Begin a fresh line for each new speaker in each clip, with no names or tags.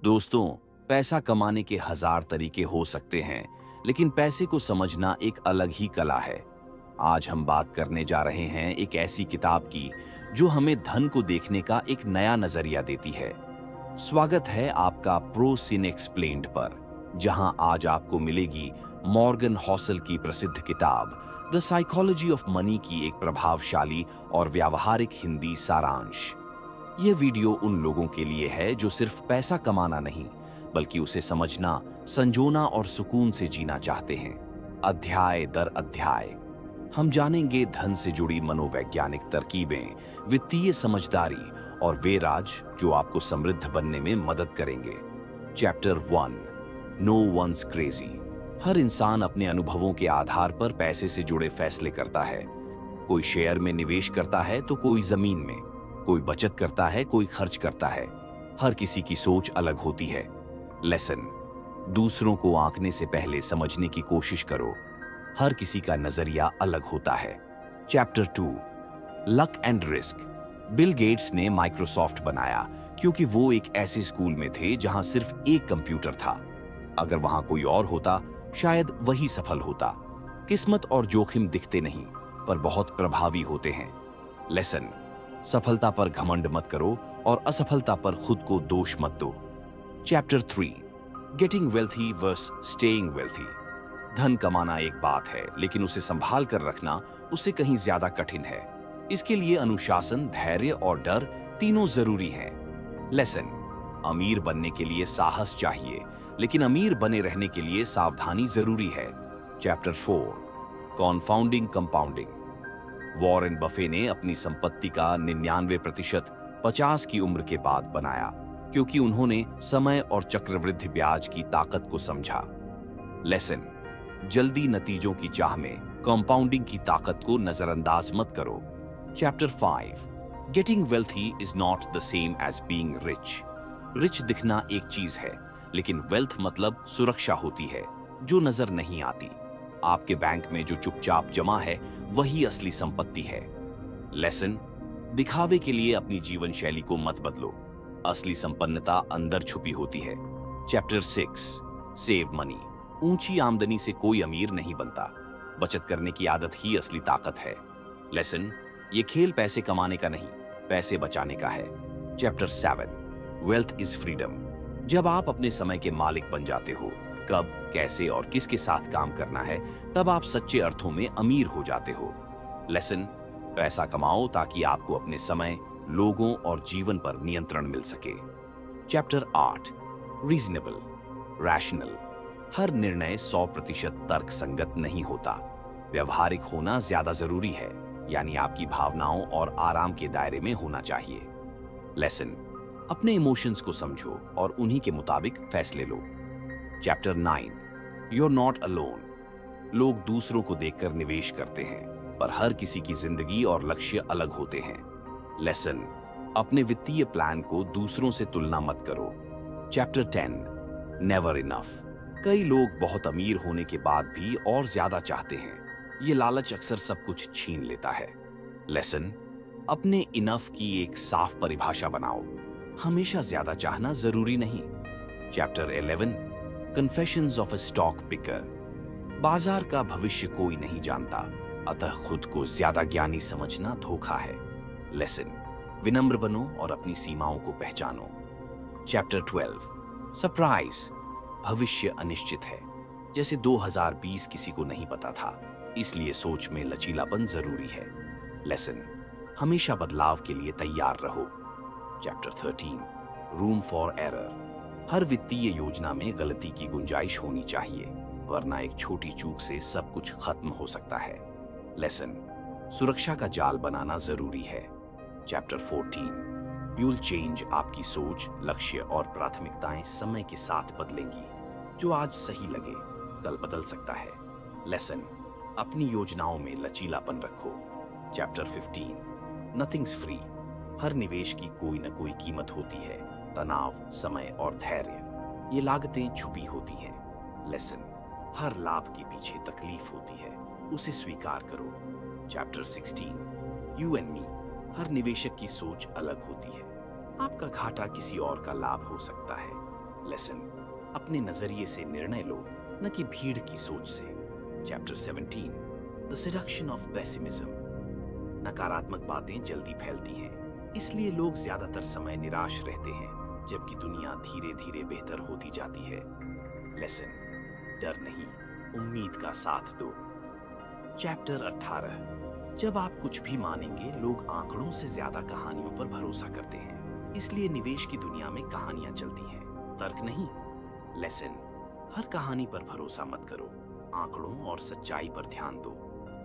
दोस्तों, पैसा कमाने के हजार तरीके हो सकते हैं, लेकिन पैसे को समझना एक अलग ही कला है। आज हम बात करने जा रहे हैं एक ऐसी किताब की जो हमें धन को देखने का एक नया नजरिया देती है। स्वागत है आपका प्रो सिन एक्सप्लेन्ड पर, जहां आज आपको मिलेगी मॉर्गन हॉसल की प्रसिद्ध किताब द साइकोलॉजी ऑफ मनी की एक प्रभावशाली और व्यावहारिक हिंदी सारांश। यह वीडियो उन लोगों के लिए है जो सिर्फ पैसा कमाना नहीं, बल्कि उसे समझना, संजोना और सुकून से जीना चाहते हैं। अध्याय दर अध्याय हम जानेंगे धन से जुड़ी मनोवैज्ञानिक तरकीबें, वित्तीय समझदारी और वे राज जो आपको समृद्ध बनने में मदद करेंगे। Chapter 1 no one's crazy. हर इंसान अपने अनुभवों के आधार पर पैसे से जुड़े फैसले करता है। कोई शेयर में निवेश करता है तो कोई जमीन में, कोई बचत करता है, कोई खर्च करता है। हर किसी की सोच अलग होती है। लेसन, दूसरों को आंकने से पहले समझने की कोशिश करो। हर किसी का नजरिया अलग होता है। Chapter 2 luck and risk. Bill Gates ने माइक्रोसॉफ्ट बनाया क्योंकि वो एक ऐसे स्कूल में थे जहां सिर्फ एक कंप्यूटर था। अगर वहां कोई और होता, शायद वही सफल होता। किस्मत और जोखिम दिखते नहीं, पर बहुत प्रभावी होते हैं। लेसन, सफलता पर घमंड मत करो और असफलता पर खुद को दोष मत दो। Chapter 3 getting wealthy versus staying wealthy. धन कमाना एक बात है, लेकिन उसे संभाल कर रखना उससे कहीं ज्यादा कठिन है। इसके लिए अनुशासन, धैर्य और डर तीनों जरूरी हैं। लेसन, अमीर बनने के लिए साहस चाहिए, लेकिन अमीर बने रहने के लिए सावधानी जरूरी है। Chapter 4 confounding compounding. Warren Buffett ने अपनी संपत्ति का 99% 50 की उम्र के बाद बनाया, क्योंकि उन्होंने समय और चक्रवृद्धि ब्याज की ताकत को समझा। लेसन, जल्दी नतीजों की चाह में कंपाउंडिंग की ताकत को नजरअंदाज मत करो। Chapter 5 getting wealthy is not the same as being rich. Rich दिखना एक चीज है, लेकिन वेल्थ मतलब सुरक्षा होती है जो नजर नहीं आती। आपके बैंक में जो चुपचाप जमा है वही असली संपत्ति है। लेसन, दिखावे के लिए अपनी जीवन शैली को मत बदलो। असली संपन्नता अंदर छुपी होती है। Chapter 6 save money. ऊंची आमदनी से कोई अमीर नहीं बनता। बचत करने की आदत ही असली ताकत है। लेसन, ये खेल पैसे कमाने का नहीं, पैसे बचाने का है। Chapter 7 wealth is freedom. जब आप अपने समय के मालिक बन जाते हो, कब, कैसे और किसके साथ काम करना है, तब आप सच्चे अर्थों में अमीर हो जाते हो। लेसन, पैसा कमाओ ताकि आपको अपने समय, लोगों और जीवन पर नियंत्रण मिल सके। Chapter 8 reasonable rational. हर निर्णय 100% तर्क संगत नहीं होता। व्यवहारिक होना ज्यादा जरूरी है, यानी आपकी भावनाओं और आराम के दायरे में होना चाहिए। लेसन, अपने इमोशंस को समझो और उन्हीं के मुताबिक फैसले लो। Chapter 9 you're not alone. लोग दूसरों को देखकर निवेश करते हैं, पर हर किसी की जिंदगी और लक्ष्य अलग होते हैं। लेसन, अपने वित्तीय प्लान को दूसरों से तुलना मत करो। Chapter 10 never enough. कई लोग बहुत अमीर होने के बाद भी और ज्यादा चाहते हैं। ये लालच अक्सर सब कुछ छीन लेता है। लेसन, अपने इनफ की एक साफ परिभाषा बनाओ। हमेशा ज्यादा चाहना जरूरी नहीं। Chapter 11 confessions of a stock picker. बाजार का भविष्य कोई नहीं जानता, अतः खुद को ज्यादा ज्ञानी समझना धोखा है। लेसन, विनम्र बनो और अपनी सीमाओं को पहचानो। Chapter 12 surprise. भविष्य अनिश्चित है, जैसे 2020 किसी को नहीं पता था, इसलिए सोच में लचीलापन जरूरी है। लेसन, हमेशा बदलाव के लिए तैयार रहो। Chapter 13 room for error. हर वित्तीय योजना में गलती की गुंजाइश होनी चाहिए, वरना एक छोटी चूक से सब कुछ खत्म हो सकता है। लेसन, सुरक्षा का जाल बनाना जरूरी है। Chapter 14 you'll change. आपकी सोच, लक्ष्य और प्राथमिकताएं समय के साथ बदलेंगी। जो आज सही लगे, कल बदल सकता है। लेसन, अपनी योजनाओं में लचीलापन रखो। Chapter 15 nothings free. हर निवेश की कोई न कोई कीमत होती है। तनाव, समय और धैर्य, ये लागतें छुपी होती हैं। लेसन, हर लाभ के पीछे तकलीफ होती है, उसे स्वीकार करो। Chapter 16 you and me. हर निवेशक की सोच अलग होती है। आपका घाटा किसी और का लाभ हो सकता है। लेसन, अपने नजरिए से निर्णय लो, न कि भीड़ की सोच से। Chapter 17, the seduction of pessimism. नकारात्मक बातें जल्दी फैलती हैं, इसलिए लोग ज्यादातर समय निराश रहते हैं, जबकि दुनिया धीरे धीरे बेहतर होती जाती है। लेसन, डर नहीं, उम्मीद का साथ दो। चैप्टर 18, जब आप कुछ भी मानेंगे, लोग आंकड़ों से ज्यादा कहानियों पर भरोसा करते हैं, इसलिए निवेश की दुनिया में कहानियां चलती हैं, तर्क नहीं। लेसन, हर कहानी पर भरोसा मत करो, आंकड़ों और सच्चाई पर ध्यान दो।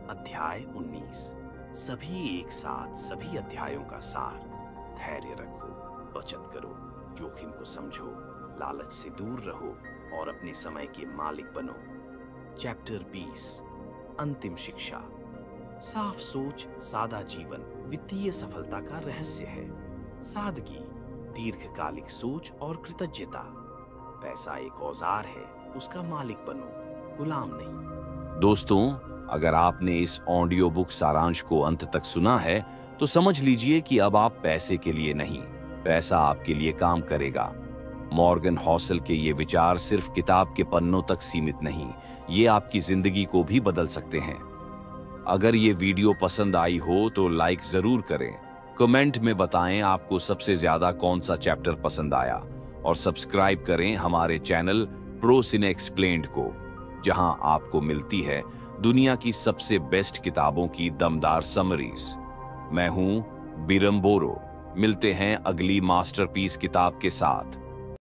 अध्याय 19, सभी एक साथ, सभी अध्यायों का सार। धैर्य रखो, बचत करो, जोखिम को समझो, लालच से दूर रहो और अपने समय के मालिक बनो। चैप्टर 20, अंतिम शिक्षा। साफ सोच, सादा जीवन वित्तीय सफलता का रहस्य है। सादगी, दीर्घकालिक सोच और कृतज्ञता। पैसा एक औजार है, उसका मालिक बनो, गुलाम नहीं। दोस्तों, अगर आपने इस ऑडियो बुक सारांश को अंत तक सुना है, तो समझ लीजिए कि अब आप पैसे के लिए नहीं, पैसा आपके लिए काम करेगा। मॉर्गन हॉसल के ये विचार सिर्फ किताब के पन्नों तक सीमित नहीं, ये आपकी जिंदगी को भी बदल सकते हैं। अगर ये वीडियो पसंद आई हो तो लाइक जरूर करें, कमेंट में बताएं आपको सबसे ज्यादा कौन सा चैप्टर पसंद आया, और सब्सक्राइब करें हमारे चैनल प्रो सिने एक्सप्लेन्ड को, जहां आपको मिलती है दुनिया की सबसे बेस्ट किताबों की दमदार समरीज। मैं हूं बीरम बोरो। मिलते हैं अगली मास्टरपीस किताब के साथ।